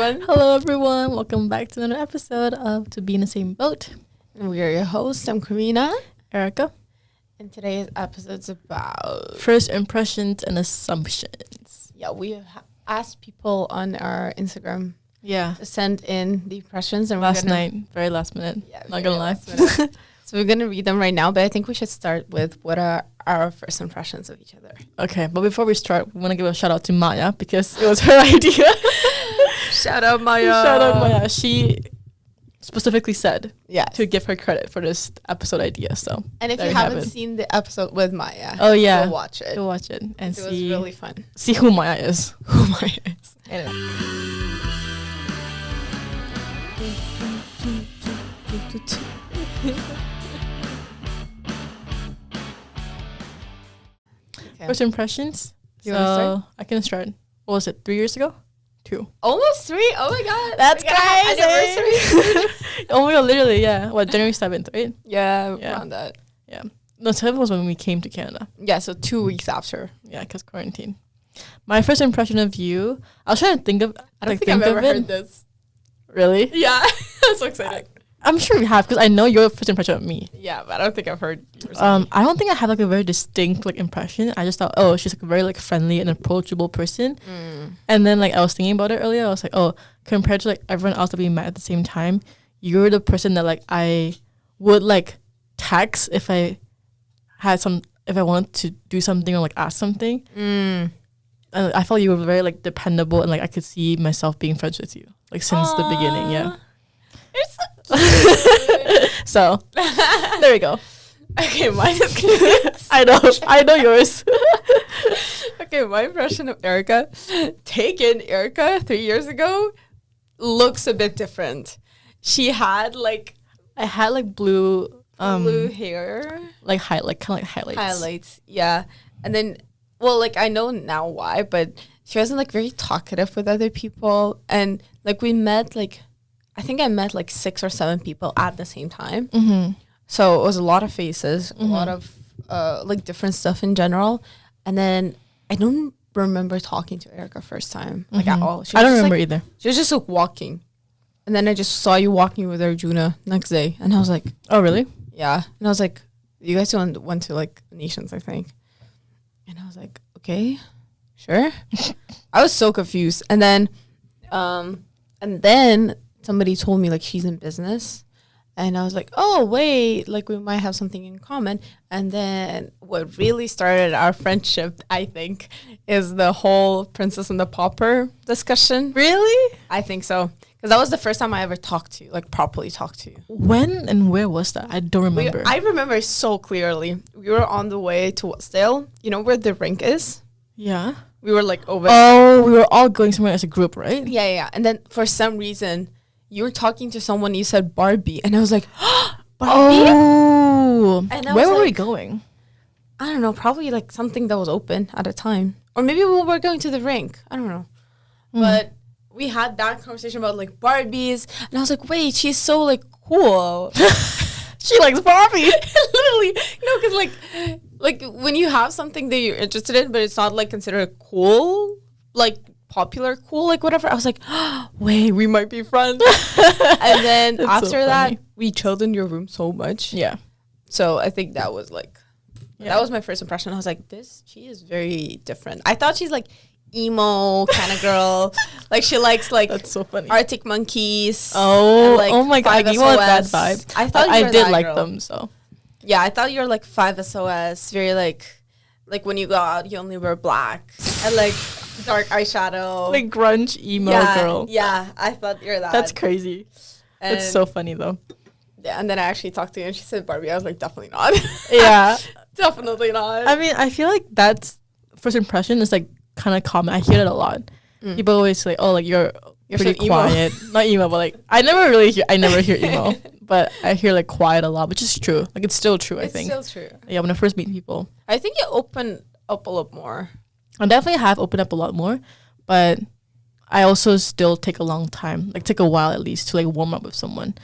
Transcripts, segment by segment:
everyone. Hello, everyone. Welcome back to another episode of To Be in the Same Boat. And we are your hosts. I'm Karina. Erica. And today's episode's about first impressions and assumptions. Yeah, we asked people on our Instagram to send in the impressions. And last night, very last minute. Yeah, not gonna lie. So we're going to read them right now, but I think we should start with what are our first impressions of each other. Okay, but before we start, we want to give a shout out to Maya because it was her idea. Shout out Maya. Shout out Maya. She specifically said to give her credit for this episode idea. So, and if you haven't seen the episode with Maya, go watch it. Go watch it and see. It was really fun. See who Maya is. Anyway. Okay. First impressions. So I can start. What was it? 3 years ago? 2. Almost 3. Oh my god, that's crazy. Anniversary. Oh my god, literally, yeah. What, January 7th, right? Yeah, around that. Yeah. No, 7th was when we came to Canada. Yeah, so 2 weeks after. Yeah, because quarantine. My first impression of you, I was trying to think of. I don't think I've ever heard this. Really? Yeah, I'm so excited. I'm sure you have because I know your first impression of me. Yeah, but I don't think I've heard yours. I don't think I have like a very distinct like impression. I just thought, oh, she's like a very like friendly and approachable person. And then like I was thinking about it earlier. I was like, oh, compared to like everyone else that we met at the same time, you're the person that like I would like text if I wanted to do something or like ask something. And I felt you were very like dependable and like I could see myself being friends with you like since the beginning. Yeah. So there we go. Okay, mine is I know yours. Okay, my impression of Erica, taken Erica 3 years ago, looks a bit different. She had like blue hair, like kind of like highlights. Yeah, and then like I know now why, but she wasn't like very talkative with other people, and like we met like. I think I met like 6 or 7 people at the same time. So it was a lot of faces, a lot of like different stuff in general. And then I don't remember talking to Erica first time like at all. I don't remember either. She was just like walking. And then I just saw you walking with Arjuna next day. And I was like, oh, really? Yeah. And I was like, you guys went to like Nations, I think. And I was like, okay, sure. I was so confused. And then somebody told me like she's in business, and I was like, oh wait, like we might have something in common. And then what really started our friendship, I think, is the whole Princess and the Pauper discussion. Really? I think so, because that was the first time I ever properly talked to you. When and where was that? I don't remember. I remember so clearly. We were on the way to Westdale, you know where the rink is. Yeah, we were like over. Oh, we were all going somewhere as a group, right? Yeah. And then for some reason you were talking to someone, you said Barbie, and I was like, Barbie? Oh. And where were we going? I don't know, probably like something that was open at a time. Or maybe we were going to the rink. I don't know. But we had that conversation about like Barbies, and I was like, wait, she's so like cool. She likes Barbie. Literally. Because like when you have something that you're interested in, but it's not like considered cool, like popular, cool, like whatever. I was like, oh, wait, we might be friends. And then after that, we chilled in your room so much. Yeah. So I think that was like, that was my first impression. I was like, she is very different. I thought she's like emo kind of girl. Like she likes like that's so funny. Arctic Monkeys. Oh, and, like, oh my god, you want that vibe. I thought I did like them. So yeah, I thought you were like 5SOS, very like when you go out, you only wear black and like dark eyeshadow, like grunge emo girl. Yeah, I thought you're that. That's crazy. And it's so funny though. Yeah, and then I actually talked to you and she said Barbie. I was like, definitely not. Yeah. Definitely not. I mean, I feel like that's first impression is like kind of common. I hear it a lot. People always say, oh, like you're pretty so quiet. Not emo, but like I never hear emo. But I hear like quiet a lot, which is true. Like it's still true, I think. It's still true. Yeah, when I first meet people. I think you open up a lot more. I definitely have opened up a lot more, but I also still take a long time, like take a while at least to like warm up with someone.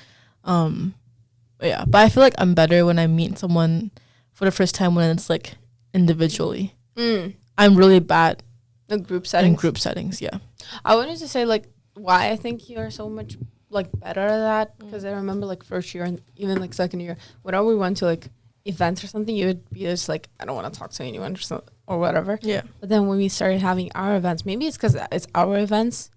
Yeah, but I feel like I'm better when I meet someone for the first time when it's like individually. I'm really bad in group settings. Yeah. I wanted to say like why I think you're so much like better at that, because I remember like first year and even like second year, whenever we went to like events or something, you would be just like, I don't want to talk to anyone or whatever. Yeah. But then when we started having our events, maybe it's because it's our events,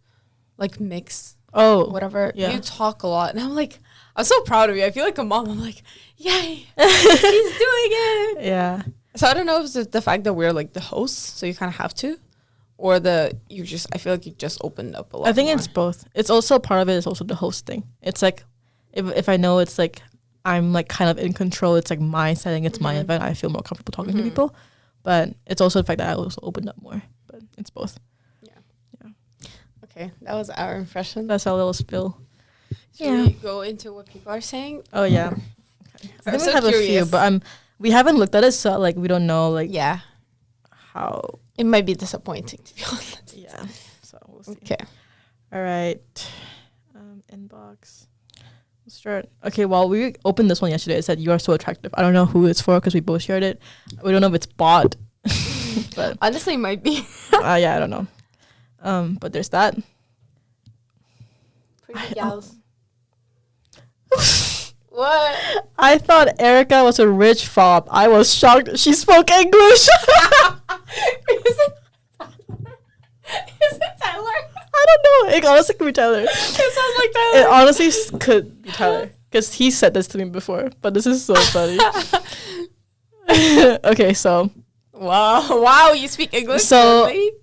like mix, whatever. Yeah. You talk a lot, and I'm like, I'm so proud of you. I feel like a mom. I'm like, yay, he's doing it. Yeah. So I don't know if it's the fact that we're like the hosts, so you kind of have to, or I feel like you just opened up a lot. I think more. it's both. It's also part of it is also the hosting. It's like, if I know it's like, I'm like kind of in control, it's like my setting, it's my event, I feel more comfortable talking to people. But it's also the fact that I also opened up more. But it's both. Yeah. Okay, that was our impression. That's our little spill. Should we go into what people are saying? Oh, yeah. Okay. I think I'm we so have curious. a few, but we haven't looked at it, so like we don't know like how. It might be disappointing, to be honest. Yeah. So we'll see. Okay. All right. Inbox. Let's start. Okay, well, we opened this one yesterday. It said, "You are so attractive." I don't know who it's for because we both shared it. We don't know if it's bought. But honestly, it might be. yeah, I don't know. But there's that. Pretty gals. What? I thought Erica was a rich fob. I was shocked she spoke English. Is it Tyler? I don't know. It honestly could be Tyler. It sounds like Tyler. It honestly could be Tyler. Because he said this to me before. But this is so funny. Okay, so. Wow, you speak English? So, really?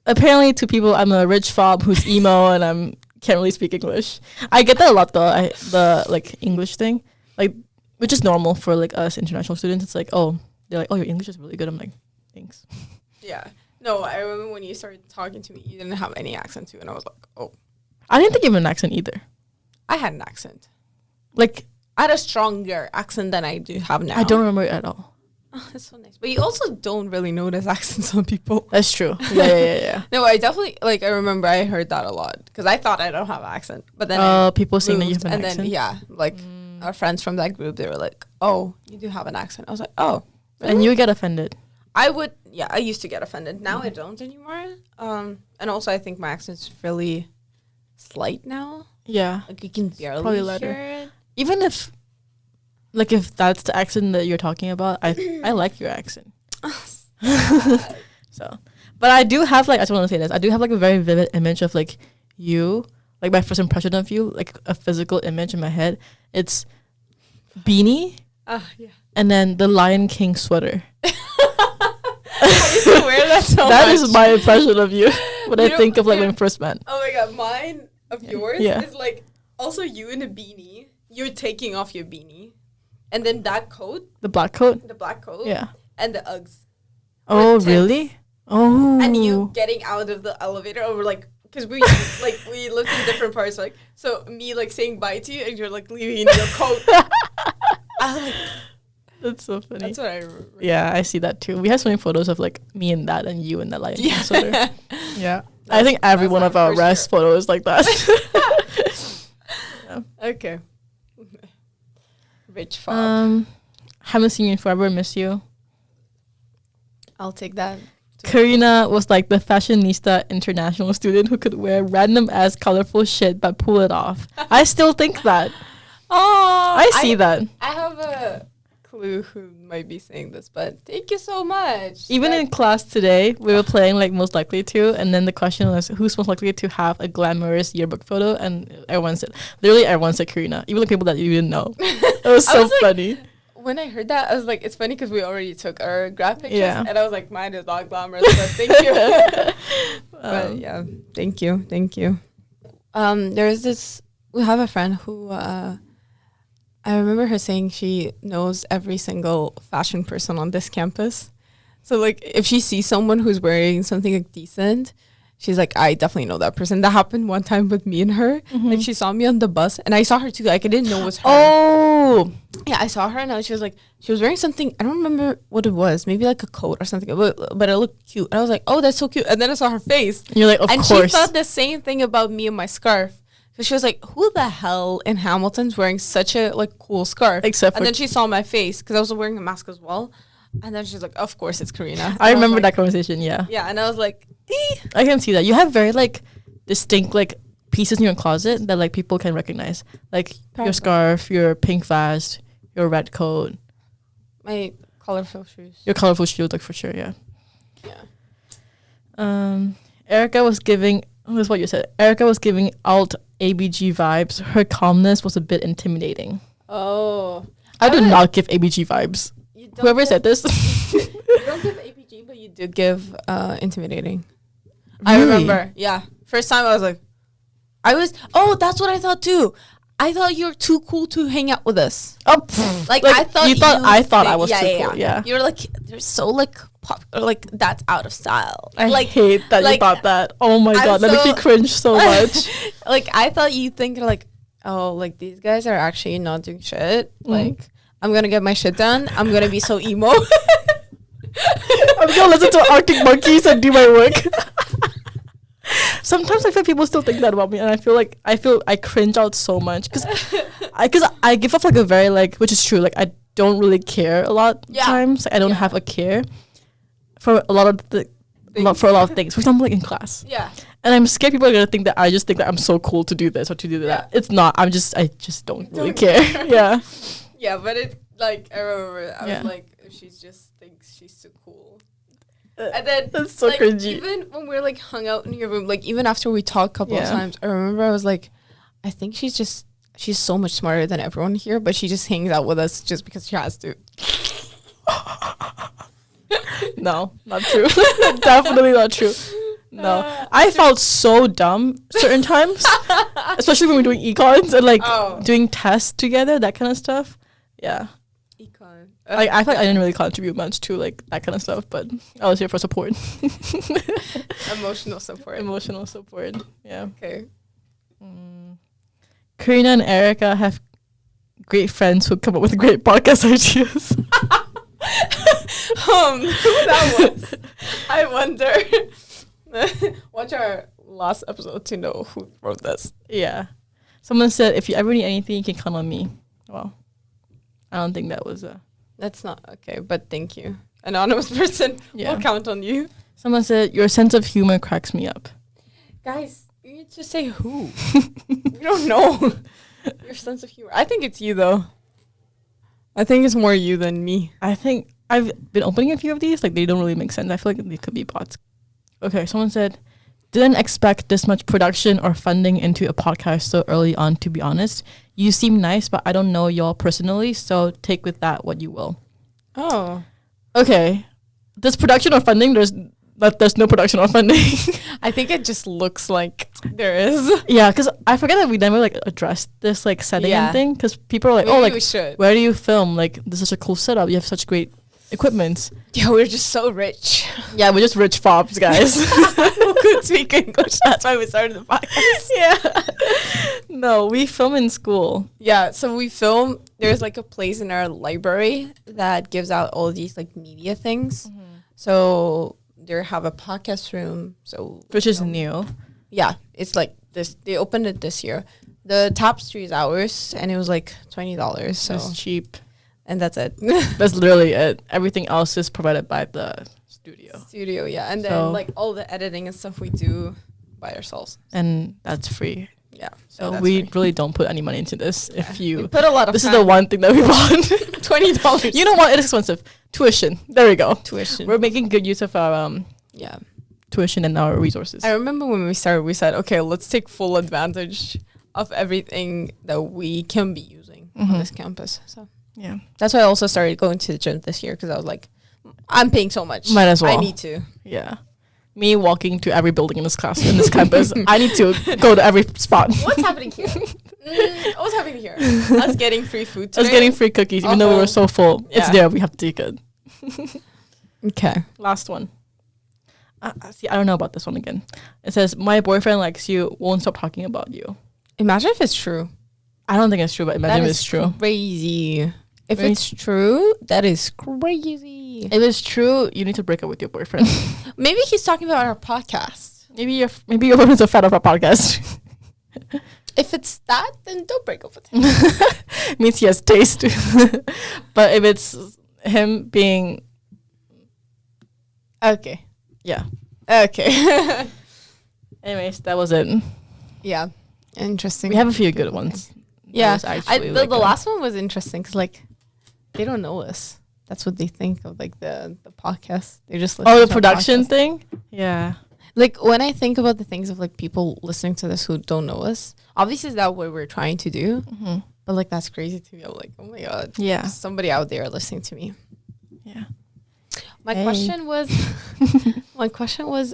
Apparently to people, I'm a rich fob who's emo and can't really speak English. I get that a lot though. The like English thing. Like, which is normal for like us international students. It's like, they're like, your English is really good. I'm like, thanks. Yeah. No, I remember when you started talking to me, you didn't have any accent too, and I was like, oh. I didn't think you had an accent either. I had an accent. Like, I had a stronger accent than I do have now. I don't remember it at all. Oh, that's so nice. But you also don't really notice accents on people. That's true. Yeah. No, I definitely, I remember I heard that a lot, because I thought I don't have an accent. But then people saying that you have an accent? And then, our friends from that group, they were like, oh, you do have an accent. I was like, oh. Really? And you get offended. I used to get offended. Now I don't anymore. And also I think my accent's really slight now. Yeah. Like you can barely hear it. Even if that's the accent that you're talking about, I like your accent. So, but I do have I just want to say this. I do have a very vivid image of you, my first impression of you, a physical image in my head. It's beanie. Yeah. And then the Lion King sweater. I used to wear that so That much. is my impression of you when I think of when we first met. Oh my god, mine of yours Yeah. is also you in a beanie. You're taking off your beanie. And then that coat. The black coat? The black coat. Yeah. And the Uggs. Oh, really? Oh. And you getting out of the elevator over because we we lived in different parts, so me saying bye to you and you're leaving in your coat. That's so funny. That's what I remember. Yeah, I see that too. We have so many photos of me and that and you and that Lion King sweater. Yeah. I think every one of our rest photos like that. Yeah. Okay. Rich fob. Haven't seen you in forever, miss you. I'll take that. Karina was the fashionista international student who could wear random ass colorful shit but pull it off. I still think that. Oh, I see that. I have a clue who might be saying this, but thank you so much. Even in class today, we were playing most likely to, and then the question was who's most likely to have a glamorous yearbook photo, and everyone said Karina, even the people that you didn't know. It was so funny. When I heard that, I was like, it's funny because we already took our graph pictures, Yeah. and I was like, mine is not glamorous, but thank you. But yeah, thank you. There's this, we have a friend who, I remember her saying she knows every single fashion person on this campus. So if she sees someone who's wearing something decent, she's like, I definitely know that person. That happened one time with me and her. Mm-hmm. She saw me on the bus, and I saw her too. I didn't know it was her. Oh, yeah, I saw her, and she was wearing something. I don't remember what it was. Maybe a coat or something, but it looked cute. And I was like, oh, that's so cute. And then I saw her face. And you're like, of course. And she thought the same thing about me and my scarf. So she was like, who the hell in Hamilton's wearing such a cool scarf? And then she saw my face because I was wearing a mask as well. And then she's like, of course it's Karina. I remember that conversation, yeah. Yeah, and I was like, I can see that. You have very distinct pieces in your closet that like people can recognize, like your scarf, your pink vest, your red coat, my colorful shoes. Your colorful shoes, like for sure, yeah. Yeah. Erica was giving. This is what you said. Erica was giving alt ABG vibes. Her calmness was a bit intimidating. Oh, I do not give ABG vibes. Whoever said this. You don't give ABG, but you do give intimidating. Really? I remember. Yeah. First time I was that's what I thought too. I thought you were too cool to hang out with us. Oh, like I thought I thought I was too cool. Yeah. You're like, they're so like pop, or like that's out of style. I like, hate that you thought that. Oh my god, that makes me cringe so much. Like I thought you think like, oh, like these guys are actually not doing shit. Like I'm gonna get my shit done. I'm gonna be so emo. I'm gonna listen to Arctic Monkeys and do my work. Sometimes I feel people still think that about me, and I feel I cringe out so much because I give off like a very like, which is true, like I don't really care a lot of times. Like, I don't have a care for a lot of things. For example, like in class. Yeah. And I'm scared people are gonna think that I just think that I'm so cool to do this or to do that. It's not. I just don't really care. Yeah. Yeah, but it like I remember I was like, she just thinks she's so cool. And then that's so like, cringy. Even when we're like hung out in your room, like even after we talked a couple of times, I remember I was like, I think she's so much smarter than everyone here, but she just hangs out with us just because she has to. No, not true. Definitely not true. No, I felt so dumb certain times, especially when we're doing econs and like doing tests together, that kind of stuff. Yeah. Econ. I feel like I didn't really contribute much to like that kind of stuff, but I was here for support. Emotional support. Emotional support. Yeah. Okay. Karina and Erica have great friends who come up with great podcast ideas. Who that was? I wonder. Watch our last episode to know who wrote this. Yeah. Someone said, if you ever need anything, you can count on me. Well, I don't think that was a... That's not okay, but thank you. Anonymous person will count on you. Someone said, your sense of humor cracks me up. Guys, you need to say who. We don't know your sense of humor. I think it's you, though. I think it's more you than me. I think I've been opening a few of these. Like, they don't really make sense. I feel like they could be bots. Okay, someone said, didn't expect this much production or funding into a podcast so early on, to be honest. You seem nice, but I don't know y'all personally, so take with that what you will. Oh. Okay. This production or funding, there's no production or funding. I think it just looks like there is. Yeah, because I forget that we never like addressed this like setting and thing, because people are like, maybe we should. Where do you film? Like, this is such a cool setup. You have such great equipment. Yeah, we're just so rich. Yeah, we're just rich fobs, guys. Who could speak English? That's why we started the podcast. Yeah. No, we film in school. Yeah, so we film. There's like a place in our library that gives out all these like media things. Mm-hmm. So they have a podcast room. So which is new. Yeah, it's like this. They opened it this year. The tapestry is ours, and it was like $20. So it's cheap. And that's it. That's literally it. Everything else is provided by the studio. Yeah. And then like all the editing and stuff we do by ourselves. And that's free. Yeah. So we really don't put any money into this. Yeah. If you we put a lot of this time. Is the one thing that we bought. $20. You know what? It is expensive. Tuition. There we go. Tuition. We're making good use of our tuition and our resources. I remember when we started, we said, okay, let's take full advantage of everything that we can be using on this campus. So yeah, that's why I also started going to the gym this year, because I was like, I'm paying so much. Might as well. I need to. Yeah. Me walking to every building in this class, in this campus. I need to go to every spot. What's happening here? What's happening here? Us getting free food today. Us getting free cookies, even though we were so full. Yeah. It's there. We have to take it. Okay. Last one. See, I don't know about this one again. It says, my boyfriend likes you, won't stop talking about you. Imagine if it's true. I don't think it's true, but imagine if it's true. Crazy. If it's true, that is crazy. If it's true, you need to break up with your boyfriend. Maybe he's talking about our podcast. Maybe your boyfriend's a fan of our podcast. If it's that, then don't break up with him. Means he has taste. But if it's him being... Okay. Yeah. Okay. Anyways, that was it. Yeah. Interesting. We have a few good ones. Yeah, the last one was interesting because like they don't know us. That's what they think of like the podcast. They just listen the to production thing. Yeah. Like when I think about the things of like people listening to this who don't know us, obviously is that what we're trying to do. Mm-hmm. But like that's crazy to me. I'm like, oh my god, yeah, somebody out there listening to me. Yeah. My question was,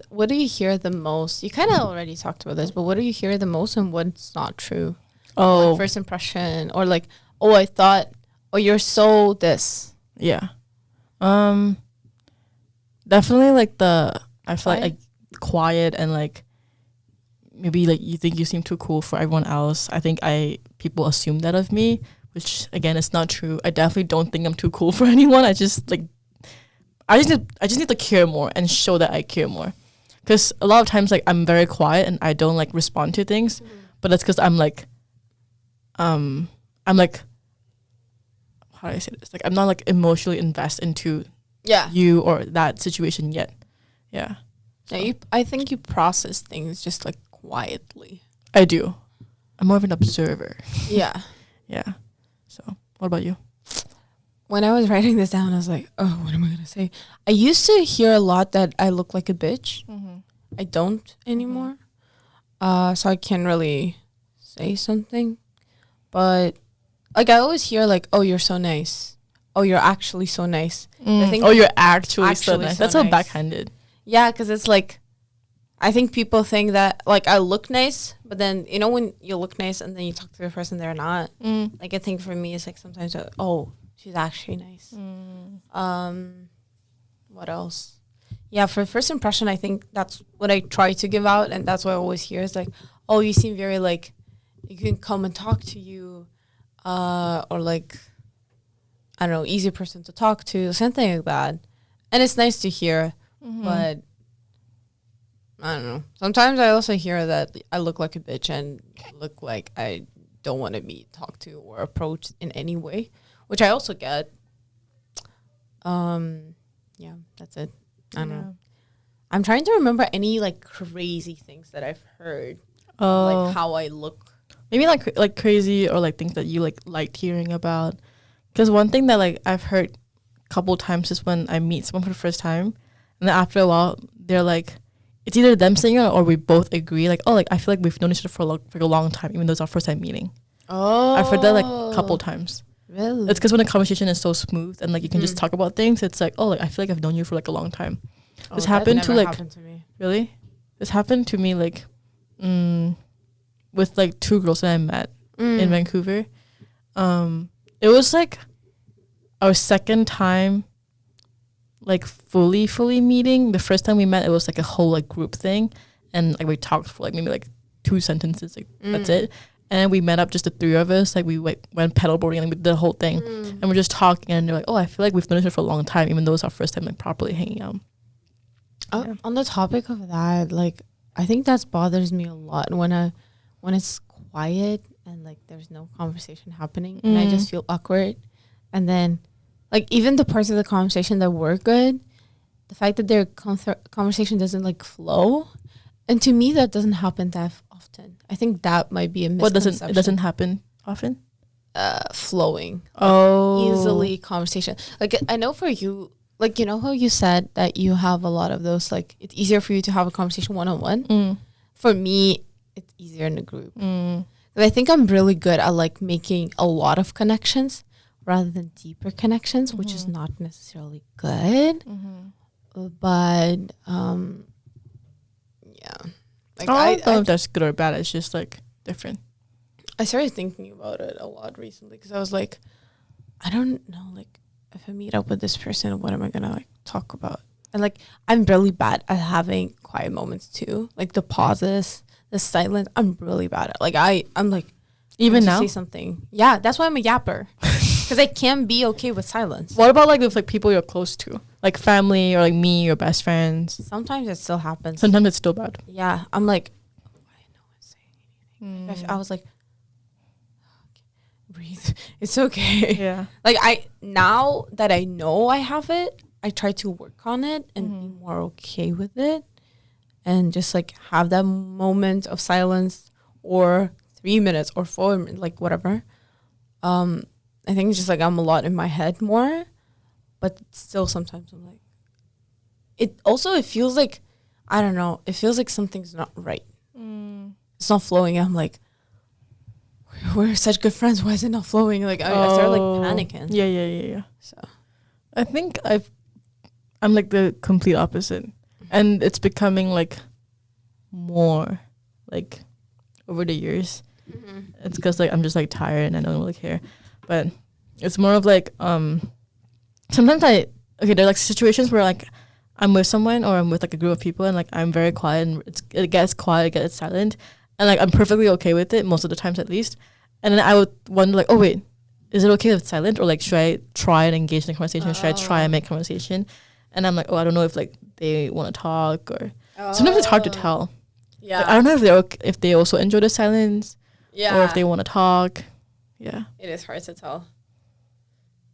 what do you hear the most? You kind of already talked about this, but what do you hear the most and what's not true? Oh, like first impression, or like, oh, I thought, oh, you're so this. Yeah. Definitely like I feel like quiet and like maybe like you think you seem too cool for everyone else. I think people assume that of me, which again is not true. I definitely don't think I'm too cool for anyone. I just need to care more and show that I care more. Because a lot of times like I'm very quiet and I don't like respond to things, but that's because I'm like how do I say this? Like I'm not like emotionally invested into you or that situation yet. Yeah. Yeah, I think you process things just like quietly. I do. I'm more of an observer. Yeah. Yeah. So, what about you? When I was writing this down, I was like, oh, what am I going to say? I used to hear a lot that I look like a bitch. Mm-hmm. I don't anymore. So I can't really say something. But like I always hear like, oh, you're so nice. Oh, you're actually so nice. I think you're actually so nice. That's so backhanded. Yeah, because it's like, I think people think that, like, I look nice, but then, you know, when you look nice and then you talk to the person, they're not. Like, I think for me, it's like sometimes, oh, she's actually nice. What else? Yeah, for first impression, I think that's what I try to give out, and that's what I always hear is like, oh, you seem very, like, you can come and talk to you, or, like, I don't know, easy person to talk to, something like that. And it's nice to hear. But I don't know. Sometimes I also hear that I look like a bitch and look like I don't want to be talked to or approached in any way, which I also get. Yeah, that's it. I don't know. I'm trying to remember any like crazy things that I've heard. Like how I look. Maybe like crazy or like things that you liked hearing about. Because one thing that like I've heard a couple times is when I meet someone for the first time. And then after a while, they're like, it's either them saying it or we both agree. Like, oh, like I feel like we've known each other for a long time, even though it's our first time meeting. Oh, I've heard that like a couple times. Really? It's because when the conversation is so smooth and like you can just talk about things, it's like, oh, like I feel like I've known you for like a long time. This happened to like to me. Really? This happened to me like with like two girls that I met in Vancouver. It was like our second time like fully meeting. The first time we met, it was like a whole like group thing, and like we talked for like maybe like 2 sentences, like that's it. And then we met up, just the three of us, like we went paddleboarding and we did the whole thing, and we're just talking, and they're like, oh, I feel like we've known each other for a long time, even though it's our first time like properly hanging out. On the topic of that, like I think that bothers me a lot when it's quiet and like there's no conversation happening, and I just feel awkward. And then like even the parts of the conversation that were good, the fact that their conversation doesn't like flow, and to me that doesn't happen that often. I think that might be a misconception. It doesn't happen often? Flowing. Oh. Easily conversation. Like I know for you, like you know how you said that you have a lot of those, like it's easier for you to have a conversation one-on-one. For me, it's easier in a group. But I think I'm really good at like making a lot of connections rather than deeper connections, which is not necessarily good. But yeah. Like I don't know if that's good or bad. It's just like different. I started thinking about it a lot recently because I was like, I don't know, like if I meet up with this person, what am I gonna like talk about? And like I'm really bad at having quiet moments too. Like the pauses, the silence, I'm really bad at. Like I'm like, even now, say something. Yeah, that's why I'm a yapper. Because I can be okay with silence. What about like with like people you're close to, like family or like me, your best friends? Sometimes it still happens. Sometimes it's still bad. Yeah, I'm like, why no one's saying anything? I was like, okay, breathe. It's okay. Yeah. Like now that I know I have it, I try to work on it and be more okay with it, and just like have that moment of silence or 3 minutes or 4 minutes, like whatever. I think it's just like I'm a lot in my head more, but still sometimes I'm like, it feels like, I don't know, it feels like something's not right. It's not flowing. I'm like, we're such good friends. Why is it not flowing? Like I started like panicking. Yeah. So I think I'm like the complete opposite, and it's becoming like more like over the years. It's because like I'm just like tired and I don't really care, but it's more of like sometimes there are like situations where like I'm with someone or I'm with like a group of people and like I'm very quiet and it gets quiet, it gets silent, and like I'm perfectly okay with it most of the times at least. And then I would wonder like, oh wait, is it okay if it's silent, or like should I try and engage in a conversation? Should I try and make conversation? And I'm like, oh, I don't know if like they want to talk, or sometimes it's hard to tell. Yeah, like, I don't know if they also enjoy the silence, or if they want to talk. Yeah, it is hard to tell.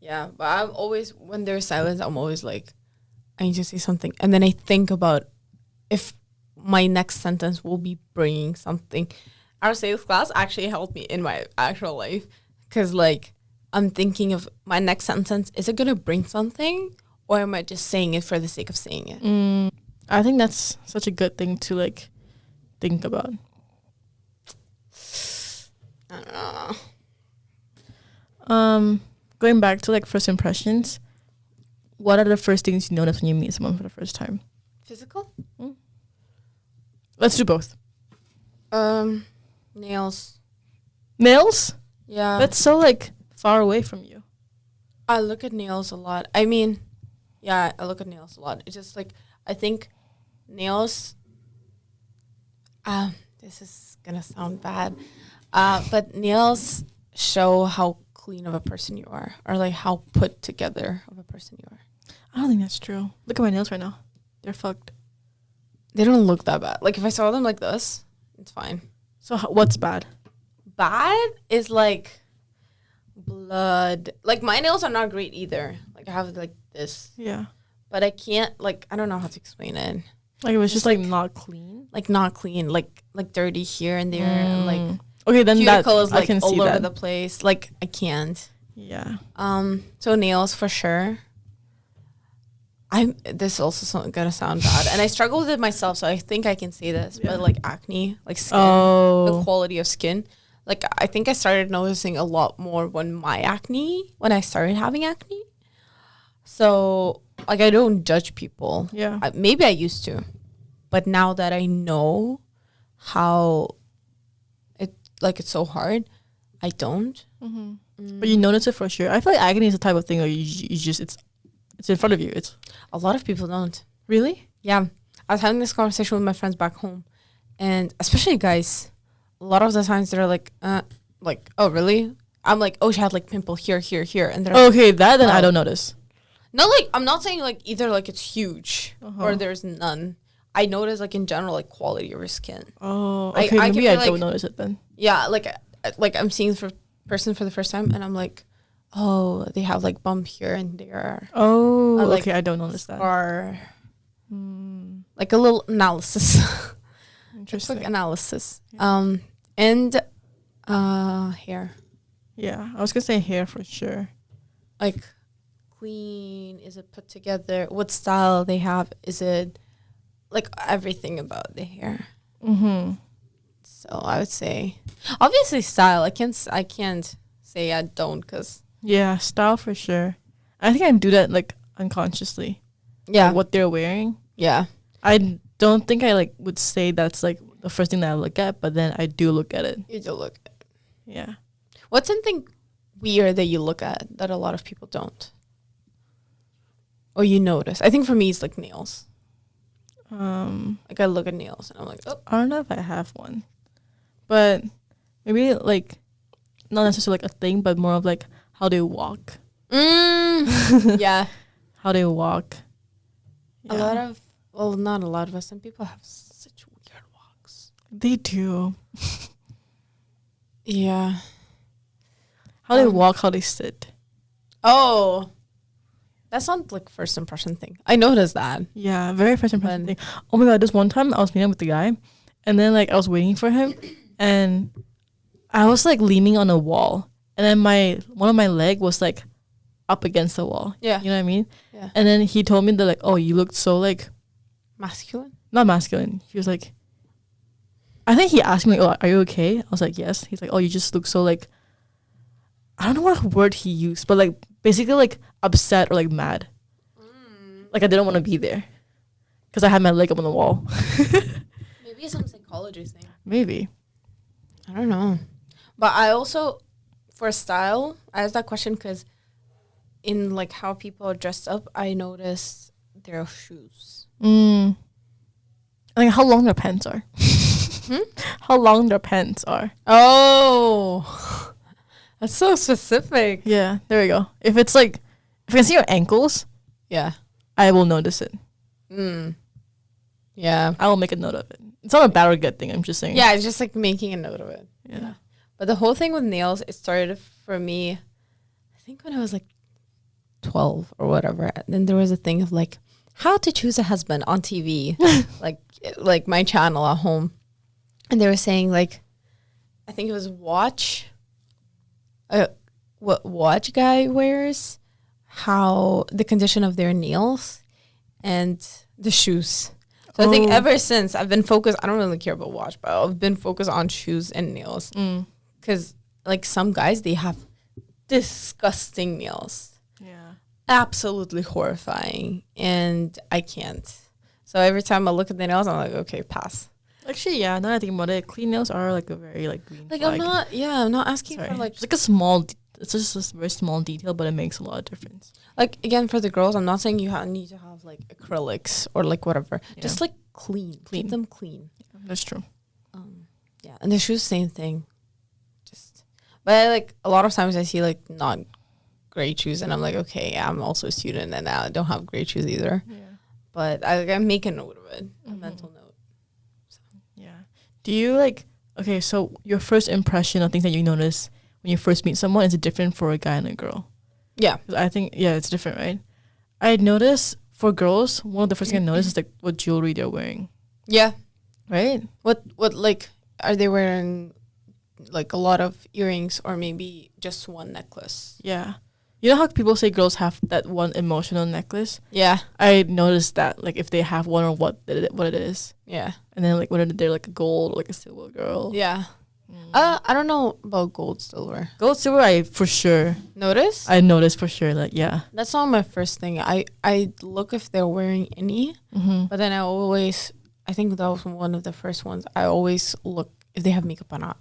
Yeah, but I'm always, when there's silence, I'm always like, I need to say something, and then I think about if my next sentence will be bringing something. Our sales class actually helped me in my actual life, because like I'm thinking of my next sentence, is it gonna bring something, or am I just saying it for the sake of saying it? I think that's such a good thing to like think about. I don't know. Going back to like first impressions, what are the first things you notice when you meet someone for the first time? Physical? Let's do both. Nails. Nails? Yeah. That's so like far away from you. I look at nails a lot. I mean, yeah, I look at nails a lot. It's just like, I think nails, this is gonna sound bad, but nails show how clean of a person you are, or like how put together of a person you are. I don't think that's true. Look at my nails right now. They're fucked. They don't look that bad. Like if I saw them like this, it's fine. So what's bad? Bad is like blood. Like my nails are not great either. Like I have like this. Yeah. But I can't, like, I don't know how to explain it. Like it was just like not clean. Like not clean. Like dirty here and there. And like okay, then that cuticles like I can all see over that. the place. Like I can't. Yeah. So nails for sure. This also gonna sound bad, and I struggle with it myself, so I think I can say this. But like acne, like skin, the quality of skin. Like I think I started noticing a lot more when I started having acne. So like I don't judge people. Yeah. Maybe I used to, but now that I know how it's so hard, I don't. But you notice it for sure. I feel like acne is the type of thing where you just it's in front of you. It's a lot of people don't. Really? Yeah. I was having this conversation with my friends back home, and especially guys, a lot of the times they're like, oh really? I'm like, oh, she had like pimple here, and they're like, okay, that then I don't notice. No, like I'm not saying like either like it's huge or there's none. I notice like in general like quality of your skin. Oh, okay, maybe I don't notice it then. Yeah, like I'm seeing the person for the first time, and I'm like, oh, they have like bump here and there. Oh, okay, I don't notice that. Or like a little analysis. Interesting. Quick analysis. Yeah. And hair. Yeah, I was gonna say hair for sure. Like clean, is it put together? What style they have? Is it like everything about the hair? So I would say, obviously, style. I can't say I don't, because yeah, style for sure. I think I do that like unconsciously. Yeah, like, what they're wearing. Yeah, I don't think I like would say that's like the first thing that I look at, but then I do look at it. You do look at it. Yeah. What's something weird that you look at that a lot of people don't, or you notice? I think for me it's like nails. Like I look at nails and I'm like, oh. I don't know if I have one, but maybe like not necessarily like a thing, but more of like how they walk. Yeah. How they walk. Yeah. A lot of, well, not a lot of us. Some people have such weird walks. They do. Yeah. How they walk, how they sit. Oh. That's not like first impression thing. I noticed that. Yeah, very first impression thing. Oh my god, this one time I was meeting with the guy, and then like I was waiting for him, and I was like leaning on a wall, and then one of my leg was like up against the wall. Yeah. You know what I mean? Yeah. And then he told me that like, oh, you looked so like Masculine? not masculine. He was like, I think he asked me, like, oh, are you okay? I was like, yes. He's like, oh, you just look so like, I don't know what word he used, but like basically like upset or like mad. Like I didn't want to be there because I had my leg up on the wall. Maybe it's some psychology thing. Maybe. I don't know. But I also, for style, I asked that question because in like how people are dressed up, I noticed their shoes. Like how long their pants are. How long their pants are. Oh, that's so specific. Yeah, there we go. If it's like, if I can see your ankles, Yeah. I will notice it. Yeah. I will make a note of it. It's not a bad or good thing. I'm just saying. Yeah, it's just like making a note of it. Yeah. But the whole thing with nails, it started for me, I think when I was like 12 or whatever. Then there was a thing of like how to choose a husband on TV, like my channel at home. And they were saying like, I think it was watch, what watch guy wears, how the condition of their nails and the shoes. So I think ever since I've been focused, I don't really care about watch, but I've been focused on shoes and nails. Because like some guys, they have disgusting nails. Yeah. Absolutely horrifying. And I can't. So every time I look at the nails, I'm like, okay, pass. Actually, yeah, now that I think about it, clean nails are like a very like green Like flag. I'm not asking for like it's like a small, it's just a very small detail, but it makes a lot of difference. Like, again, for the girls, I'm not saying you need to have, like, acrylics or, like, whatever. Yeah. Just, like, clean. Keep them clean. Yeah, that's true. Yeah. And the shoes, same thing. But, like, a lot of times I see, like, not great shoes. And I'm like, okay, yeah, I'm also a student. And I don't have great shoes either. Yeah. But I make a note of it. A mental note. So. Yeah. Do you, like, okay, so your first impression of things that you notice when you first meet someone, is it different for a guy and a girl? Yeah. I think, yeah, it's different, right? I notice for girls, one of the first things I notice is like what jewelry they're wearing. Yeah. Right? What like, are they wearing like a lot of earrings or maybe just one necklace? Yeah. You know how people say girls have that one emotional necklace? Yeah. I noticed that, like, if they have one or what it is. Yeah. And then, like, whether they're like a gold or like a silver girl. Yeah. I don't know about gold, silver. Gold, silver, I for sure. Notice? I noticed for sure, like, yeah. That's not my first thing. I look if they're wearing any, but then I think that was one of the first ones. I always look if they have makeup or not.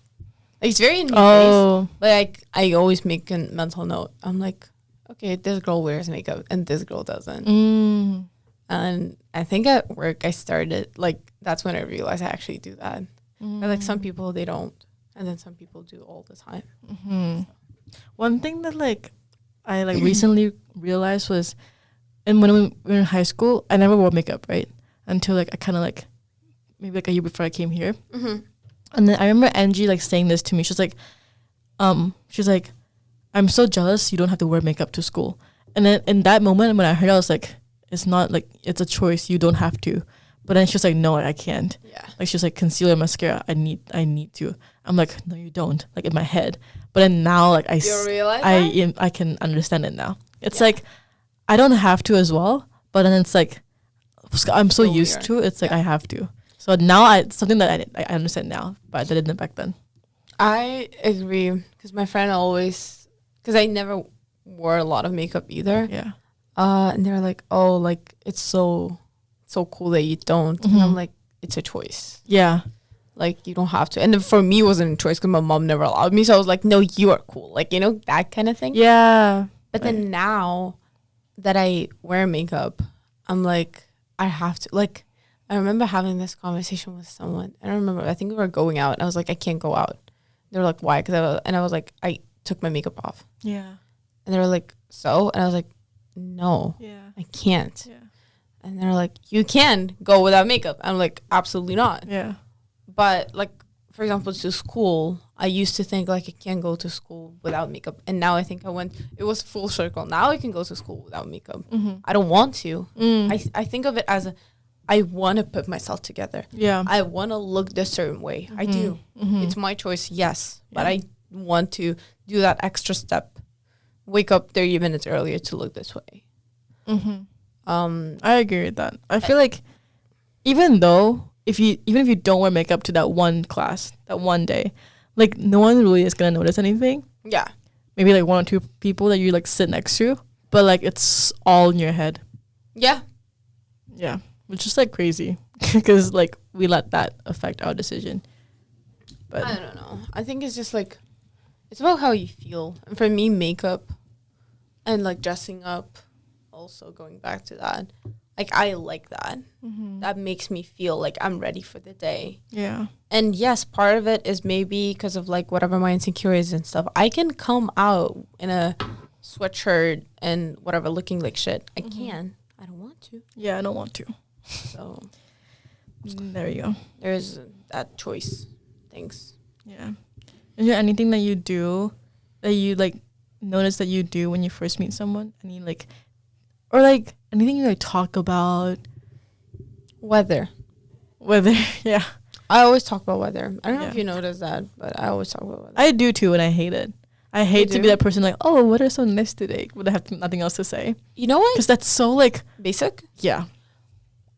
Like, it's very in your face, but like I always make a mental note. I'm like, okay, this girl wears makeup and this girl doesn't. And I think at work I started, like, that's when I realized I actually do that. But like some people, they don't. And then some people do all the time. So. One thing that like I like recently realized was, and when we were in high school, I never wore makeup, right? Until like I kind of like maybe like a year before I came here. And then I remember Angie like saying this to me. She's like, I'm so jealous you don't have to wear makeup to school. And then in that moment when I heard it, I was like, it's not like it's a choice. You don't have to. But then she was like, no, I can't. Yeah. Like she was like, concealer, mascara, I need to. I'm like, no, you don't. Like in my head. But then now, like I can understand it now. It's like I don't have to as well. But then it's like I'm so used to it. It's like I have to. So now it's something that I understand now, but I didn't back then. I agree because my friend always, because I never wore a lot of makeup either. Yeah. And they're like, oh, like it's so cool that you don't. And I'm like, it's a choice. Yeah. Like, you don't have to. And then for me, it wasn't a choice because my mom never allowed me. So I was like, no, you are cool. Like, you know, that kind of thing. Yeah. But then now that I wear makeup, I'm like, I have to. Like, I remember having this conversation with someone. I think we were going out. And I was like, I can't go out. They were like, why? And I was like, I took my makeup off. Yeah. And they were like, so? And I was like, no. Yeah. I can't. Yeah. And they're like, you can go without makeup. I'm like, absolutely not. Yeah. But, like, for example, to school, I used to think, like, I can't go to school without makeup. And now I think it was full circle. Now I can go to school without makeup. I don't want to. I think of it as I want to put myself together. Yeah. I want to look this certain way. I do. It's my choice, yes. But I want to do that extra step. Wake up 30 minutes earlier to look this way. I agree with that. I feel like even if you don't wear makeup to that one class, that one day, like no one really is gonna notice anything. Yeah. Maybe like one or two people that you like sit next to, but like it's all in your head. Yeah. Yeah. Which is like crazy because like we let that affect our decision. But I don't know. I think it's just like, it's about how you feel. And for me, makeup and like dressing up, also going back to that, like I like that. That makes me feel like I'm ready for the day. Yeah. And yes, part of it is maybe because of like whatever my insecurities and stuff. I can come out in a sweatshirt and whatever looking like shit. I can. I don't want to. Yeah, I don't want to. So there you go. there's that choice. Thanks. Yeah. Is there anything that you do that you like notice that you do when you first meet someone? Any like, or like anything you like talk about? Weather. Yeah. I always talk about weather. I don't know Yeah. if you notice that, but I always talk about weather. I do too, and I hate it. I hate to be do? that person like, oh, weather's so nice today, but I have nothing else to say. You know what? Because that's so like, Basic? yeah.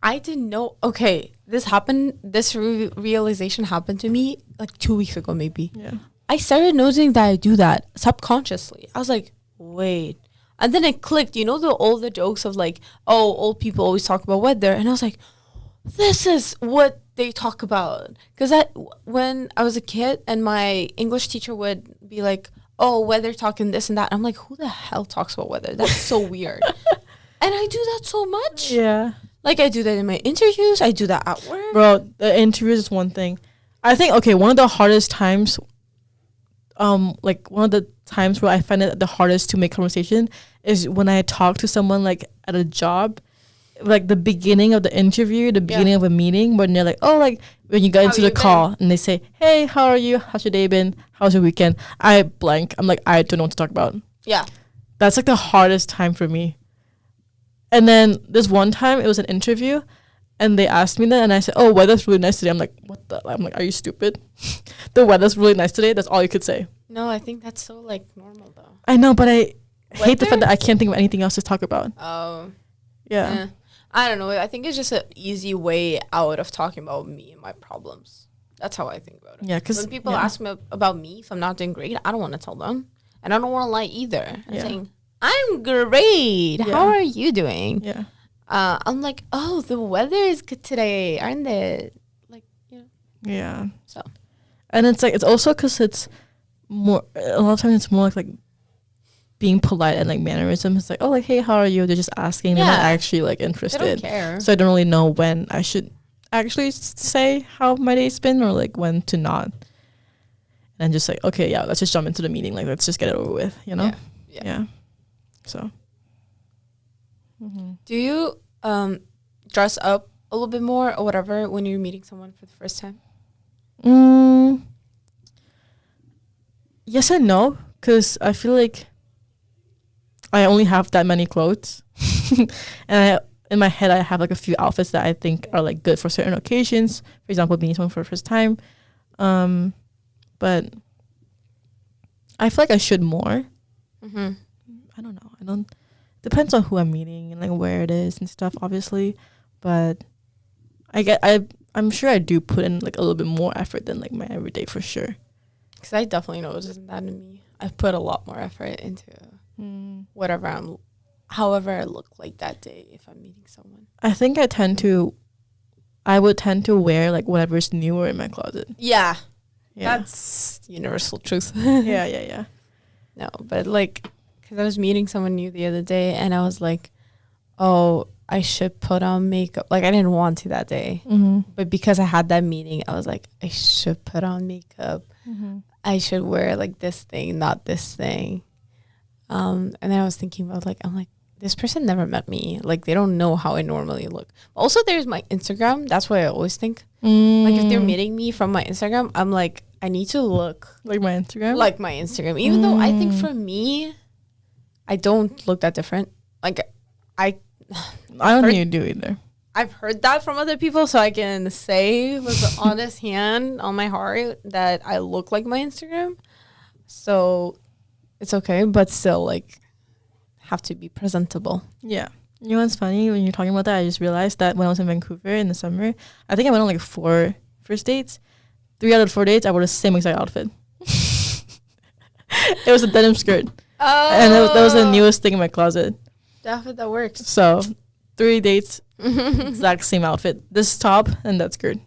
I didn't know. Okay, this happened. This realization happened to me like 2 weeks ago, maybe. Yeah. I started noticing that I do that subconsciously. I was like, wait. And then it clicked. You know, all the jokes of like, oh, old people always talk about weather. And I was like, this is what they talk about. Because when I was a kid and my English teacher would be like, oh, weather talking this and that. I'm like, who the hell talks about weather? That's so weird. And I do that so much. Yeah. Like, I do that in my interviews. I do that at work. Bro, the interviews is one thing. I think, okay, one of the hardest times, like one of the times where I find it the hardest to make conversation is when I talk to someone like at a job, like the beginning of the interview, the beginning of a meeting, when they're like, oh, like when you get into the call and they say, hey, how are you? How's your day been? How's your weekend? I blank. I'm like, I don't know what to talk about. Yeah. That's like the hardest time for me. And then this one time, it was an interview, and they asked me that, and I said, oh, weather's really nice today. I'm like, what the? I'm like, are you stupid? The weather's really nice today. That's all you could say. No, I think that's so, like, normal, though. I know, but I hate the fact that I can't think of anything else to talk about. Oh. Yeah. I don't know. I think it's just an easy way out of talking about me and my problems. That's how I think about it. Yeah, because when people ask me about me, if I'm not doing great, I don't want to tell them. And I don't want to lie either. I'm saying, I'm great. Yeah. How are you doing? Yeah. I'm like, oh, the weather is good today, aren't it? Like, you know. Yeah. So. And it's like, it's also because it's more, a lot of times it's more like being polite and like mannerism. It's like, oh, like, hey, how are you? They're just asking. They're not actually like interested. They don't care. So I don't really know when I should actually say how my day's been or like when to not. And then just like, okay, yeah, let's just jump into the meeting. Like, let's just get it over with, you know? Yeah. So. Do you dress up a little bit more or whatever when you're meeting someone for the first time? Yes and no, because I feel like I only have that many clothes. And in my head, I have like a few outfits that I think are like good for certain occasions. For example, meeting someone for the first time. But I feel like I should more. I don't know. Depends on who I'm meeting and like where it is and stuff, obviously. But I'm sure I do put in like a little bit more effort than like my everyday for sure. Because I definitely noticed that in me. I put a lot more effort into whatever however I look like that day if I'm meeting someone. I think I would tend to wear like whatever's newer in my closet. Yeah. That's universal truth. Yeah. No, but like, because I was meeting someone new the other day and I was like, oh, I should put on makeup. Like, I didn't want to that day. But because I had that meeting, I was like, I should put on makeup. I should wear like this thing, not this thing. And then I was thinking about I'm like, this person never met me. Like, they don't know how I normally look. Also, there's my Instagram. That's what I always think. Like, if they're meeting me from my Instagram, I'm like, I need to look like my Instagram. Like my Instagram. Even though I think for me, I don't look that different. Like, I don't think you do either. I've heard that from other people, so I can say with an honest hand on my heart that I look like my Instagram. So it's okay, but still, like, have to be presentable. Yeah. You know what's funny? When you're talking about that, I just realized that when I was in Vancouver in the summer, I think I went on like 4 first dates. 3 out of the 4 dates, I wore the same exact outfit. It was a denim skirt. Oh. And that was the newest thing in my closet. That works. So 3 dates, exact same outfit. This top and that skirt.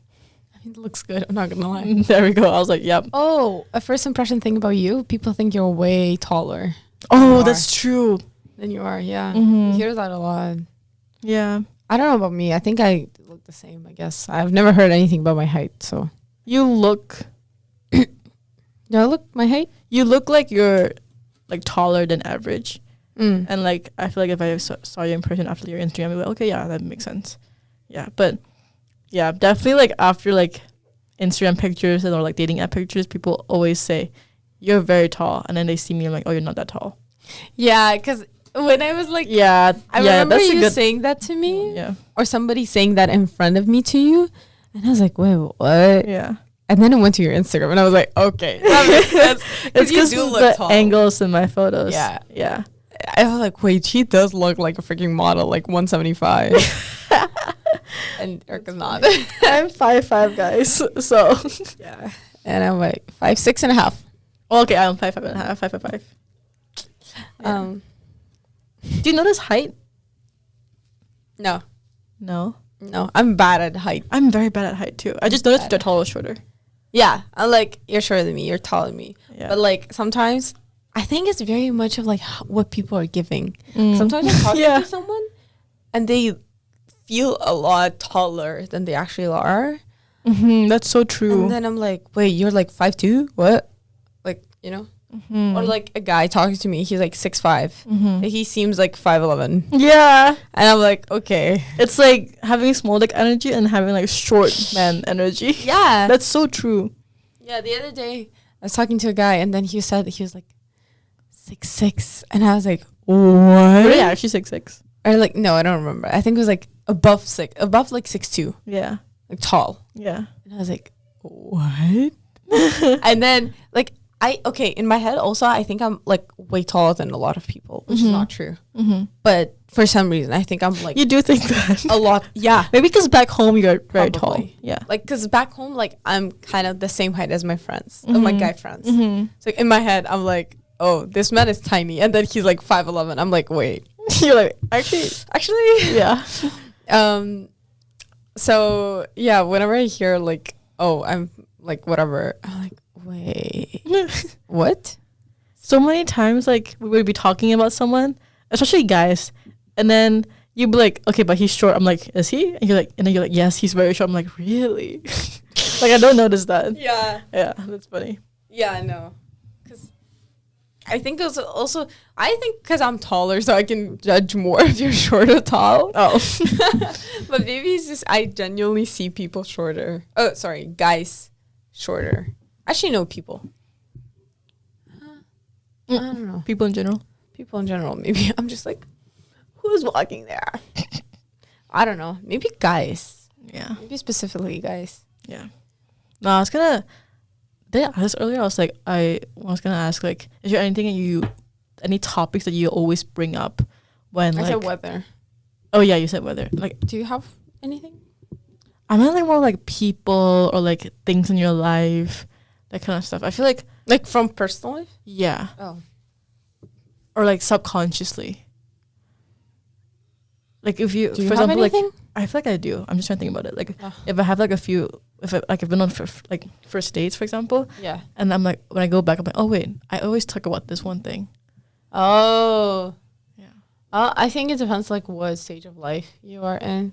It looks good. I'm not going to lie. There we go. I was like, yep. Oh, a first impression thing about you. People think you're way taller. Oh, that's true. Than you are, yeah. Mm-hmm. You hear that a lot. Yeah. I don't know about me. I think I look the same, I guess. I've never heard anything about my height, so. You look... Do I look my height? You look like you're like taller than average. Mm. And like, I feel like if I saw your impression after your Instagram, I'd be like, okay, yeah, that makes sense. Yeah. But yeah, definitely like after like Instagram pictures or like dating app pictures, people always say, you're very tall. And then they see me, I'm like, oh, you're not that tall. Yeah, because when I was like, yeah, I remember you saying that to me, yeah, or somebody saying that in front of me to you, and I was like, wait, what? Yeah, and then I went to your Instagram, and I was like, okay, that makes sense. It's because the tall. Angles in my photos. Yeah, yeah. I was like, wait, she does look like a freaking model, like 175, and Erica's not. I'm 5'5", guys. So yeah, and I'm like 5'6.5". Oh, okay, I'm 5'5.5", 5'5". Yeah. Do you notice height? No. No, I'm bad at height. I'm very bad at height too. I just noticed you're tall or shorter. Yeah, I'm like, you're shorter than me, you're taller than me. Yeah. But like sometimes I think it's very much of like what people are giving. Sometimes I'm talking to someone and they feel a lot taller than they actually are. Mm-hmm, that's so true. And then I'm like, wait, you're like 5'2"? What? Like, you know? Mm-hmm. Or like a guy talking to me, he's like 6'5". Mm-hmm. He seems like 5'11". Yeah. And I'm like, okay. It's like having small dick energy and having like short man energy. Yeah. That's so true. Yeah, the other day I was talking to a guy and then he said that he was like 6'6", and I was like, what? Were they actually 6'6"? Or like, no, I don't remember. I think it was like above like 6'2". Yeah. Like tall. Yeah. And I was like, what? And then like in my head also I think I'm like way taller than a lot of people, which is not true. Mm-hmm. But for some reason I think I'm like, you do think that a lot. Yeah, maybe because back home you're very tall. Yeah, like because back home like I'm kind of the same height as my friends, my guy friends. Mm-hmm. So in my head I'm like, oh, this man is tiny, and then he's like 5'11". I'm like, wait. You're like, actually yeah. So yeah, whenever I hear like, oh, I'm like whatever, I'm like, wait, what? So many times, like, we would be talking about someone, especially guys, and then you'd be like, okay, but he's short. I'm like, is he? And then you're like, yes, he's very short. I'm like, really? Like, I don't notice that. Yeah. Yeah, that's funny. Yeah, I know. Because I think it's also, because I'm taller, so I can judge more if you're short or tall. Oh. But maybe it's just, I genuinely see people shorter. Oh, sorry, guys shorter. Actually, no, people. I don't know. People in general. Maybe I'm just like, who's walking there? I don't know. Maybe guys. Yeah. Maybe specifically guys. Yeah. No, I was gonna. Did I ask this earlier? I was gonna ask, like, is there any topics that you always bring up when I like? said weather. Oh yeah, you said weather. Like, do you have anything? I mean, like more like people or like things in your life, that kind of stuff. I feel like from personal life. Yeah. Oh. Or like subconsciously. Like if you, do you for have example, anything? like I feel like I do. I'm just trying to think about it. Like if I have like a few, I've been on like first dates, for example. Yeah. And I'm like, when I go back, I'm like, oh wait, I always talk about this one thing. Oh. Yeah. I think it depends like what stage of life you are in.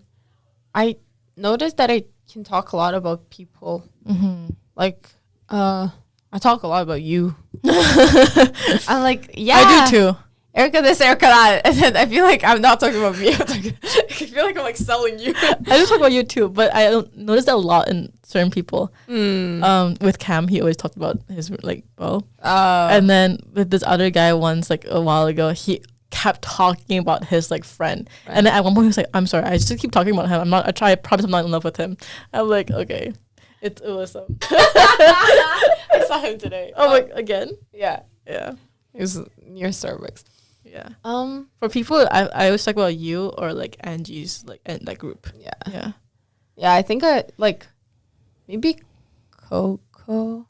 I noticed that I can talk a lot about people. Mm-hmm. Like, I talk a lot about you. I'm like, yeah. I do too. Erica this, Erica that. And then I feel like I'm not talking about me. I feel like I'm like selling you. I do talk about you too, but I don't notice that a lot in certain people. With Cam, he always talked about his like bow. And then with this other guy once, like a while ago, kept talking about his like friend. And then at one point he was like, I'm sorry, I just keep talking about him. I promise I'm not in love with him. I'm like, okay. It was I saw him today. oh my, again? Yeah. Yeah. It was near Starbucks. Yeah. For people, I always talk about you or like Angie's like that group. Yeah. Yeah. Yeah, I think I like maybe Coco,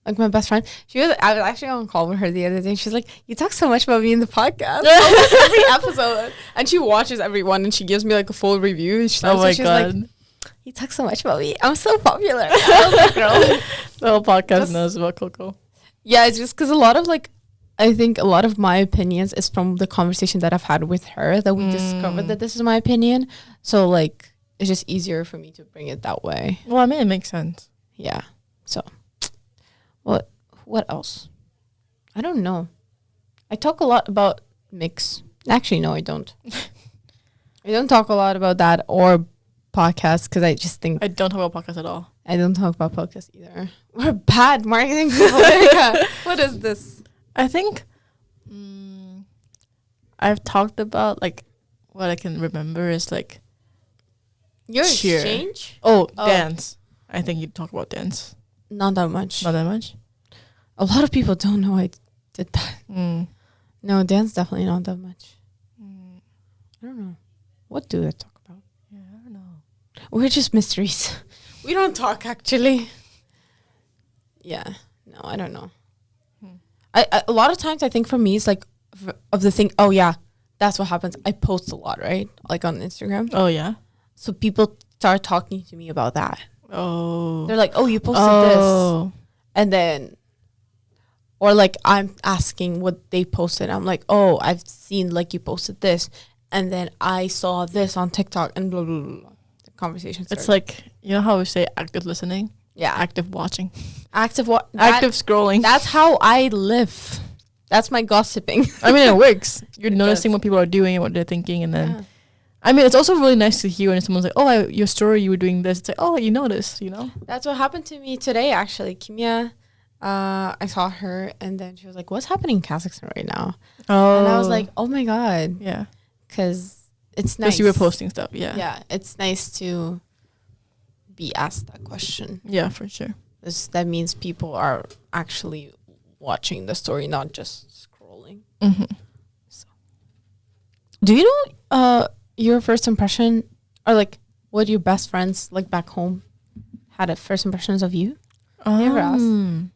like my best friend. I was actually on a call with her the other day. She's like, "You talk so much about me in the podcast, almost every episode." And she watches every one, and she gives me like a full review. Oh my she's god. like, "You talk so much about me. I'm so popular." I was like, "Girl." The whole podcast knows about Coco. Yeah, it's just because I think a lot of my opinions is from the conversation that I've had with her that we discovered that this is my opinion. So like, it's just easier for me to bring it that way. Well, I mean, it makes sense. Yeah. So, what else? I don't know. I talk a lot about mix. Actually, no, I don't. I don't talk a lot about that or podcasts because I just think I don't talk about podcasts at all. I don't talk about podcasts either. We're bad marketing people. Yeah. What is this? I think I've talked about like what I can remember is like Your cheer. exchange? Oh, dance. I think you talk about dance. Not that much. Not that much. A lot of people don't know I did that. Mm. No, dance definitely not that much. I don't know. What do I talk about? Yeah, I don't know. We're just mysteries. We don't talk actually. Yeah. No, I don't know. I a lot of times I think for me it's like of the thing. Oh yeah, that's what happens. I post a lot, right? Like on Instagram. Oh yeah. So people start talking to me about that. Oh. They're like, "Oh, you posted this," and then, or like I'm asking what they posted. I'm like, "Oh, I've seen like you posted this," and then I saw this on TikTok and blah blah blah. blah. The conversation started. It's like, you know how we say active listening? Yeah, Active watching. active what? Active scrolling. That's how I live. That's my gossiping. I mean, it works. You're It noticing does. what people are doing and what they're thinking, and then Yeah. I mean, it's also really nice to hear when someone's like, "Oh, your story, you were doing this." It's like, "Oh, you noticed," you know? That's what happened to me today, actually. Kimia, I saw her, and then she was like, "What's happening in Kazakhstan right now?" Oh, And I was like, "Oh my god," yeah, because it's nice. because you were posting stuff. Yeah, Yeah, it's nice to be asked that question. yeah, for sure. That means people are actually watching the story, not just scrolling. Mm-hmm. Do you know your first impression, or like what your best friends like back home had at first impressions of you? You ever asked?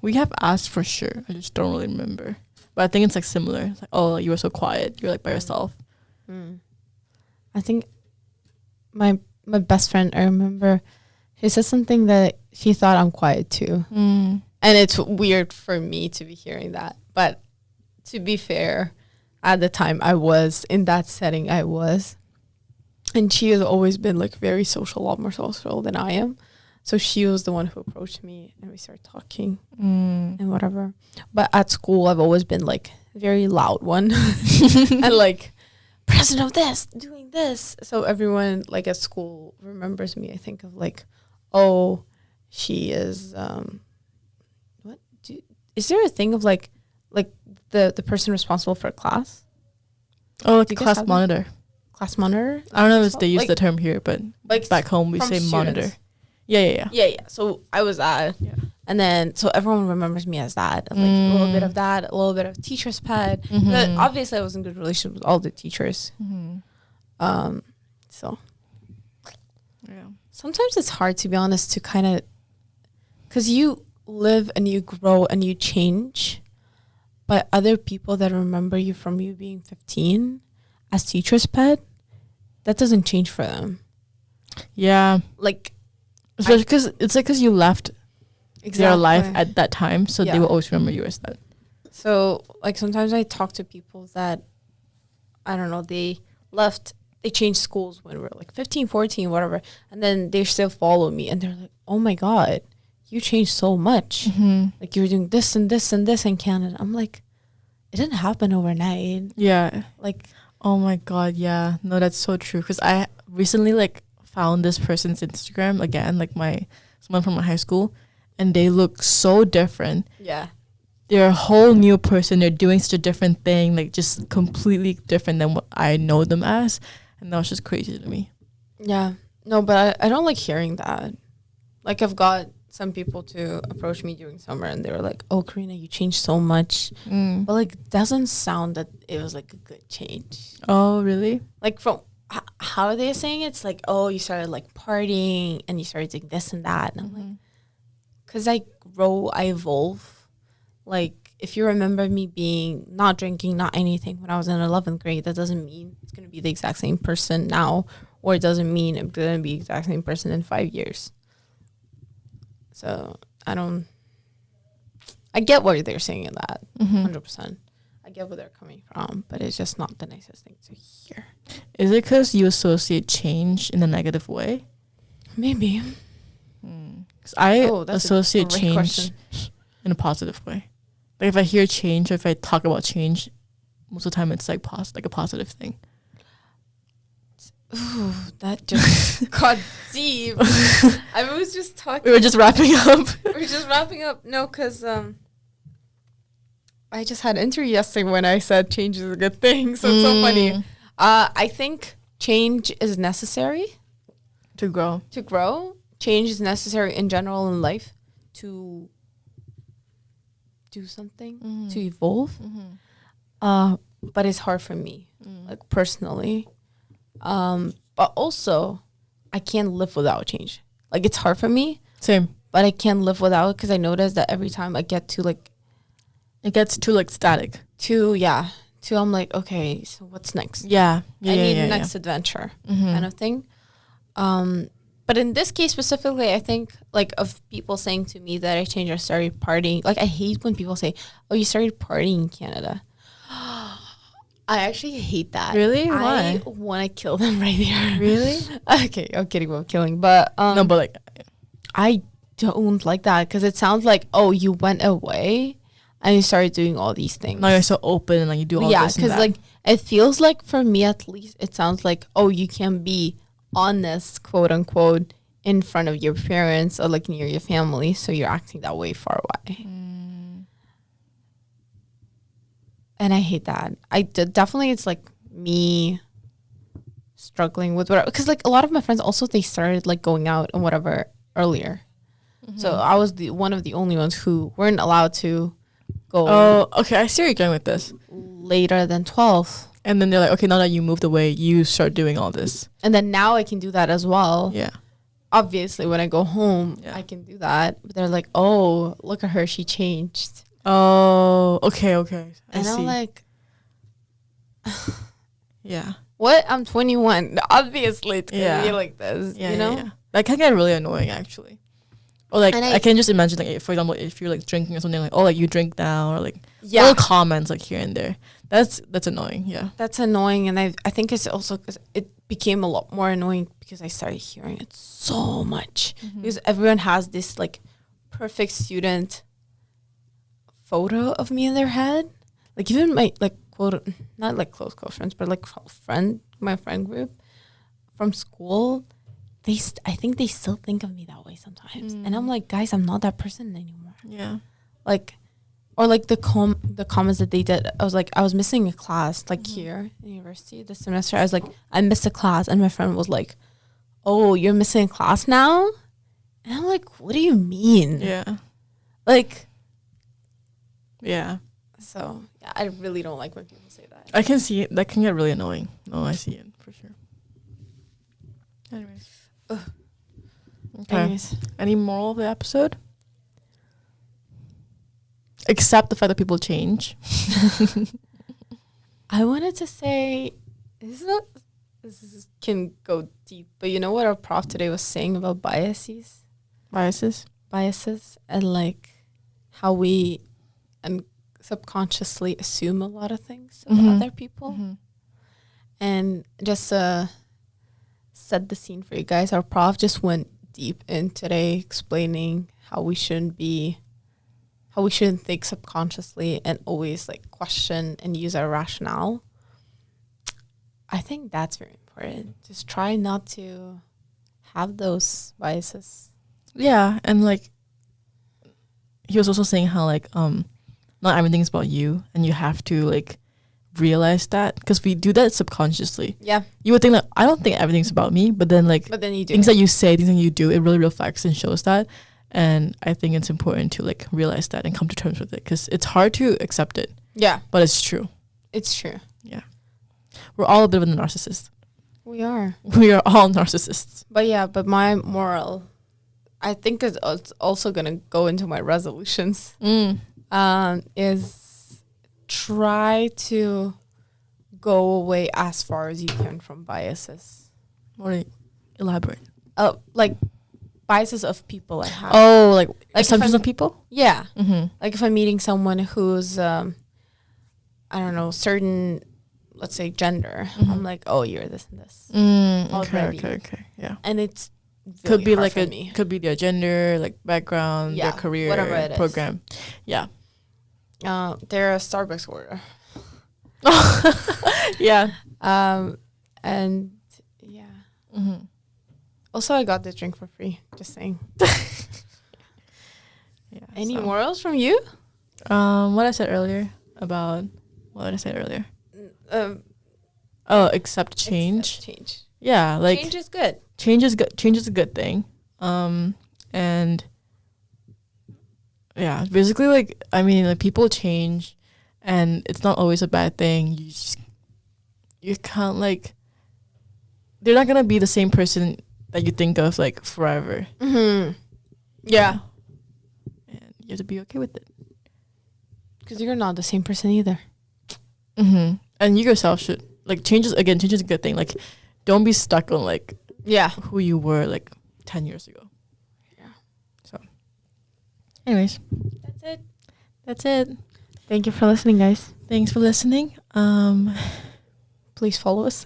We have asked for sure. I just don't really remember. But I think it's like similar. It's like, "Oh, you were so quiet. You're like by yourself." I think my best friend, I remember, she said something that she thought I'm quiet too. And it's weird for me to be hearing that. But to be fair, at the time I was in that setting, I was. And she has always been like very social, a lot more social than I am. So she was the one who approached me and we started talking and whatever. But at school, I've always been like very loud one and like president of this, doing this. So everyone like at school remembers me. I think of like, oh, she is, is there a thing of like the person responsible for class? Oh, like Do you guys class have monitor. Class monitor? I don't know if they use Like- the term here, but Like back home we from say monitor. students. Yeah. Yeah. So I was that. Yeah. And then, so everyone remembers me as that. Like a little bit of that, a little bit of teacher's pet. But obviously, I was in good relations with all the teachers. So Yeah. sometimes it's hard, to be honest, to kind of, because you live and you grow and you change, but other people that remember you from you being 15 as teacher's pet, that doesn't change for them. Yeah. Like, Especially because it's like because you left their life at that time, so they Yeah. will always remember you as that. So, like, sometimes I talk to people that, I don't know, they changed schools when we were like 15, 14, whatever. And then they still follow me and they're like, oh my God, you changed so much. Like, you're doing this and this and this in Canada. I'm like, it didn't happen overnight. Yeah. Like, Oh my God. Yeah. No, that's so true. Because I recently like found this person's Instagram again, like someone from my high school, and they look so different. yeah. they're a whole new person. They're doing such a different thing, like just completely different than what I know them as. And that was just crazy to me. Yeah. No, but I don't like hearing that. Like, I've got some people to approach me during summer and they were like, oh, Karina, you changed so much. But, like, doesn't sound that it was, like, a good change. Oh, really? Like, from how are they saying it? It's like, oh, you started, like, partying and you started doing this and that. And I'm like, because I grow, I evolve. Like, if you remember me being not drinking, not anything when I was in 11th grade, that doesn't mean it's going to be the exact same person now. Or it doesn't mean I'm going to be the exact same person in 5 years. So I get what they're saying in that, 100%. I get where they're coming from, but it's just not the nicest thing to hear. Is it because you associate change in a negative way? Maybe. 'Cause I associate change in a positive way. Like if I hear change or if I talk about change, most of the time it's like a positive thing. Ooh, that just got deep. I was just talking. We were just wrapping up. No, because I just had an interview yesterday when I said change is a good thing. So it's so funny. I think change is necessary to grow. Change is necessary in general in life to do something, to evolve. But it's hard for me, like personally. But also, I can't live without change. Like, it's hard for me. Same. But I can't live without it because I notice that every time I get to, like... It gets too, like, static. I'm like, okay, so what's next? Yeah. I need the next adventure kind of thing. But in this case specifically, I think, like, of people saying to me that I changed or started partying. Like, I hate when people say, oh, you started partying in Canada. I actually hate that. Really? Why? I want to kill them right there. Really? Okay, I'm kidding about killing, but no, but like, I don't like that because it sounds like, oh, you went away and you started doing all these things. Now you're so open and like you do all this. Yeah, because like it feels like for me at least, it sounds like, oh, you can be honest, quote unquote, in front of your parents or like near your family, so you're acting that way far away. And I hate that. Definitely, it's like me struggling with whatever. Because like a lot of my friends also, they started like going out and whatever earlier. So I was one of the only ones who weren't allowed to go. Oh, okay. I see where you're going with this. Later than 12. And then they're like, okay, now that you moved away, you start doing all this. And then now I can do that as well. Yeah. Obviously, when I go home, I can do that. But they're like, oh, look at her. She changed. Oh, okay. And I'm like, yeah. What? I'm 21. Obviously, it's going to be like this, you know? Yeah. That can get really annoying, actually. Or, like, I can just imagine, like, for example, if you're, like, drinking or something, like, oh, like, you drink now, or, like, little comments, like, here and there. That's annoying, yeah. That's annoying, and I think it's also because it became a lot more annoying because I started hearing it so much. Because everyone has this, like, perfect student photo of me in their head. Like, even my, like, quote, not, like, close friends, but, like, my friend group from school, I think they still think of me that way sometimes. And I'm like, guys, I'm not that person anymore. Yeah. Like, or like the comments that they did. I was missing a class, like here in university this semester. I was like, I missed a class. And my friend was like, oh, you're missing a class now? And I'm like, what do you mean? Yeah. Like. Yeah. So, yeah, I really don't like when people say that. I can see it. That can get really annoying. No, I see it for sure. Anyways. Okay. Any moral of the episode? Accept the fact that people change. I wanted to say, this can go deep, but you know what our prof today was saying about biases? Biases, and like how we subconsciously assume a lot of things about other people. And just set the scene for you guys. Our prof just went deep in today explaining how we shouldn't think subconsciously and always like question and use our rationale. I think that's very important. Just try not to have those biases. Yeah, and like he was also saying how like not everything's about you, and you have to like realize that, because we do that subconsciously. Yeah. You would think that I don't think everything's about me, but then you do things that you say, things that you do, it really reflects and shows that. And I think it's important to like realize that and come to terms with it, because it's hard to accept it. Yeah. But it's true. It's true. Yeah. We're all a bit of a narcissist. We are. We are all narcissists. But my moral, I think it's also going to go into my resolutions, is try to go away as far as you can from biases. Or elaborate. Like biases of people I have. Oh, like assumptions of people? Yeah. Mm-hmm. Like if I'm meeting someone who's, I don't know, certain, let's say gender, I'm like, oh, you're this and this. Okay. Yeah. And it's could be like could be their gender, like background, their career, whatever it is. Program. Yeah. They're a Starbucks order. Yeah. And yeah. Mm-hmm. Also, I got this drink for free. Just saying. Yeah. Any morals from you? What I said earlier about what did I say earlier? Accept change. Accept change. Yeah, like change is good. Change is good. Change is a good thing. And yeah, basically, like I mean, like people change, and it's not always a bad thing. You can't like. They're not gonna be the same person that you think of like forever. Mm-hmm. Yeah. And you have to be okay with it. Because you're not the same person either. Mm-hmm. And you yourself should like change is a good thing. Like, don't be stuck on like who you were like 10 years ago. Yeah. So, anyways, that's it. Thank you for listening, guys. Thanks for listening. Please follow us.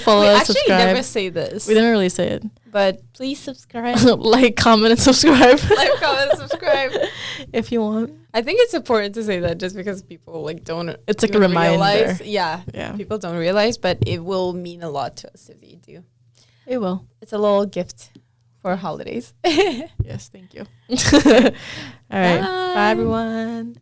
Follow us. Actually, subscribe. never say this. We didn't really say it, but please subscribe. like, comment, and subscribe. Like, comment, and subscribe if you want. I think it's important to say that just because people like don't. It's like a reminder. Realize, yeah. People don't realize, but it will mean a lot to us if you do. It will. It's a little gift for holidays. Yes, thank you. All right. Bye everyone.